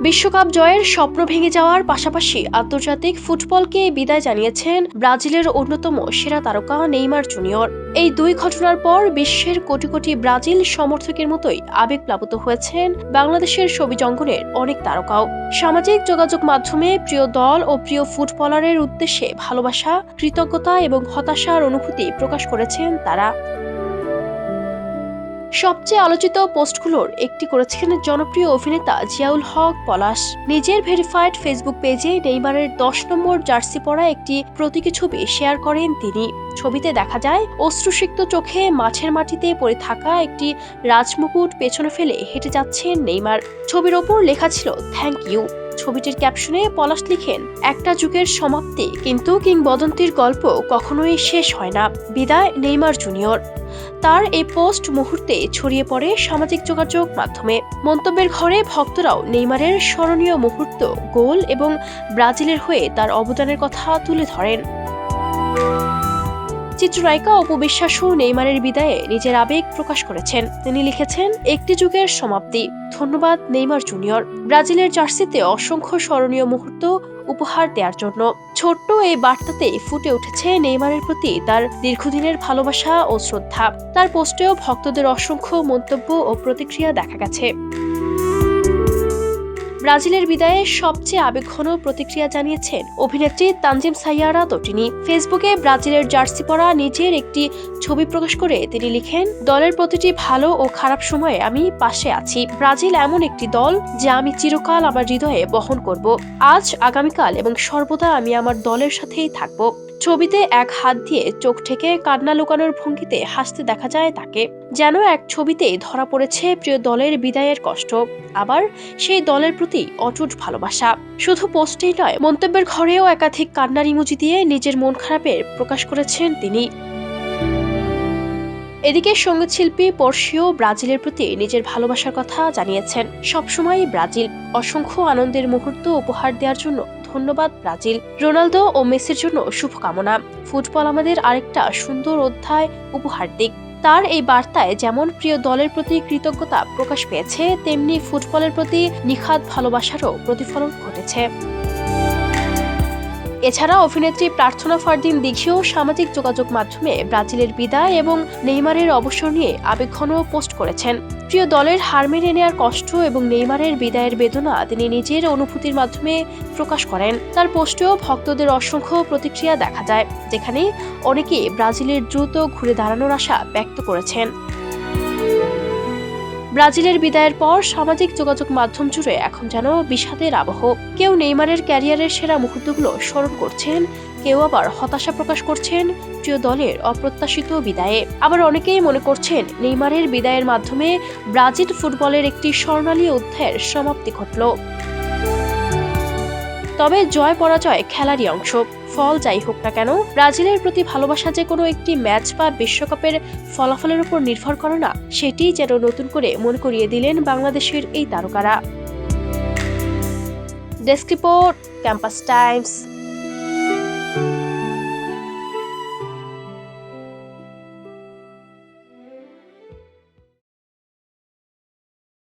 বিশ্বকাপ জয়ের স্বপ্ন ভেঙে যাওয়ার পাশাপাশি আন্তর্জাতিক ফুটবলকে বিদায় জানিয়েছেন ব্রাজিলের অন্যতম সেরা তারকা নেইমার জুনিয়র। এই দুই ঘটনার পর বিশ্বের কোটি কোটি ব্রাজিল সমর্থকের মতোই আবেগপ্লাবিত হয়েছেন বাংলাদেশের ছবি জঙ্গনের অনেক তারকাও। সামাজিক যোগাযোগ মাধ্যমে প্রিয় দল ও প্রিয় ফুটবলারের উদ্দেশ্যে ভালোবাসা, কৃতজ্ঞতা এবং হতাশার অনুভূতি প্রকাশ করেছেন তারা। সবচেয়ে আলোচিত পোস্টগুলোর একটি করেছেন জনপ্রিয় অভিনেতা জিয়াউল হক পলাশ। নিজের ভেরিফাইড ফেসবুক পেজে নেইমারের 10 নম্বর জার্সি পরা একটি প্রতীকী ছবি শেয়ার করেন তিনি। ছবিতে দেখা যায় অশ্রুসিক্ত চোখে মাঠের মাটিতে পড়ে থাকা একটি রাজমুকুট পেছনে ফেলে হেঁটে যাচ্ছেন নেইমার। ছবির ওপর লেখা ছিল থ্যাংক ইউ। ছবিটির ক্যাপশনে পলাশ লিখেন, একটা যুগের সমাপ্তি, কিন্তু কিংবদন্তির গল্প কখনোই শেষ হয় না। বিদায় নেইমার জুনিয়র। তার এই পোস্ট মুহূর্তে ছড়িয়ে পড়ে সামাজিক যোগাযোগ মাধ্যমে। মন্তব্যের ঘরে ভক্তরাও নেইমারের স্মরণীয় মুহূর্ত, গোল এবং ব্রাজিলের হয়ে তার অবদানের কথা তুলে ধরেন। চিত্রনায়িকা অপু বিশ্বাসও নেইমারের বিদায়ে নিজের আবেগ প্রকাশ করেছেন। তিনি লিখেছেন, একটি যুগের সমাপ্তি, ধন্যবাদ নেইমার জুনিয়র। ব্রাজিলের জার্সিতে অসংখ্য স্মরণীয় মুহূর্ত উপহার দেওয়ার জন্য। ছোট্ট এই বার্তাতে ফুটে উঠেছে নেইমারের প্রতি তার দীর্ঘদিনের ভালোবাসা ও শ্রদ্ধা। তার পোস্টেও ভক্তদের অসংখ্য মন্তব্য ও প্রতিক্রিয়া দেখা গেছে। ব্রাজিলের বিদায়ে সবচেয়ে আবেগঘন প্রতিক্রিয়া জানিয়েছেন অভিনেত্রী তানজিম সাইয়ারা তটিনী। ফেসবুকে ব্রাজিলের জার্সি পরা নিজের একটি ছবি প্রকাশ করে তিনি লিখেন, দলের প্রতিটি ভালো ও খারাপ সময়ে আমি পাশে আছি। ব্রাজিল এমন একটি দল যা আমি চিরকাল আমার হৃদয়ে বহন করব। আজ, আগামীকাল এবং সর্বদা আমি আমার দলের সাথেই থাকব। ছবিতে এক হাত দিয়ে চোখ ঠেকে কান্না লুকানোর ভঙ্গিতে হাসতে দেখা যায় তাকে, যেন এক ছবিতেই ধরা পড়েছে প্রিয় দলের বিদায়ের কষ্ট, আবার সেই দলের প্রতি অটুট ভালোবাসা। শুধু পোস্টেই নয়, মন্তব্যের ঘরেও একাধিক কান্নার ইমোজি দিয়ে নিজের মন খারাপের প্রকাশ করেছেন তিনি। এদিকে সঙ্গীতশিল্পী পর্শিও ব্রাজিলের প্রতি নিজের ভালোবাসার কথা জানিয়েছেন। সবসময় ব্রাজিল, অসংখ্য আনন্দের মুহূর্ত উপহার দেওয়ার জন্য ধন্যবাদ ব্রাজিল। রোনালদো ও মেসির জন্য শুভকামনা। ফুটবল আমাদের আরেকটা সুন্দর অধ্যায় উপহার দিক। তার এই বার্তায় যেমন প্রিয় দলের প্রতি কৃতজ্ঞতা প্রকাশ পেয়েছে, তেমনি ফুটবলের প্রতি নিখাদ ভালোবাসারও প্রতিফলন ঘটেছে। এছাড়া অভিনেত্রী প্রার্থনা ফারদিন দিঘিও সামাজিক যোগাযোগ মাধ্যমে ব্রাজিলের বিদায় এবং নেইমারের অবসর নিয়ে আবেগঘন পোস্ট করেছেন। প্রিয় দলের হার মেনে নেওয়ার কষ্ট এবং নেইমারের বিদায়ের বেদনা তিনি নিজের অনুভূতির মাধ্যমে প্রকাশ করেন। তার পোস্টেও ভক্তদের অসংখ্য প্রতিক্রিয়া দেখা যায়, যেখানে অনেকে ব্রাজিলের দ্রুত ঘুরে দাঁড়ানোর আশা ব্যক্ত করেছেন। ব্রাজিলের বিদায়ের পর সামাজিক যোগাযোগ মাধ্যম জুড়ে এখন যেন বিষাদের আবহ। কেউ নেইমারের ক্যারিয়ারের সেরা মুহূর্তগুলো স্মরণ করছেন, কেউ আবার হতাশা প্রকাশ করছেন প্রিয় দলের অপ্রত্যাশিত বিদায়ে। আবার অনেকেই মনে করছেন নেইমারের বিদায়ের মাধ্যমে ব্রাজিল ফুটবলের একটি স্বর্ণালী অধ্যায়ের সমাপ্তি ঘটল। তবে জয় পরাজয় খেলারই অংশ। ফল যাই হোক না কেন, ব্রাজিলের প্রতি ভালোবাসা যে কোনো একটি ম্যাচ বা বিশ্বকাপের ফলাফলের উপর নির্ভর করে না, সেটি যেন নতুন করে মনে করিয়ে দিলেন বাংলাদেশের এই তারকারা। Desk report, campus Times.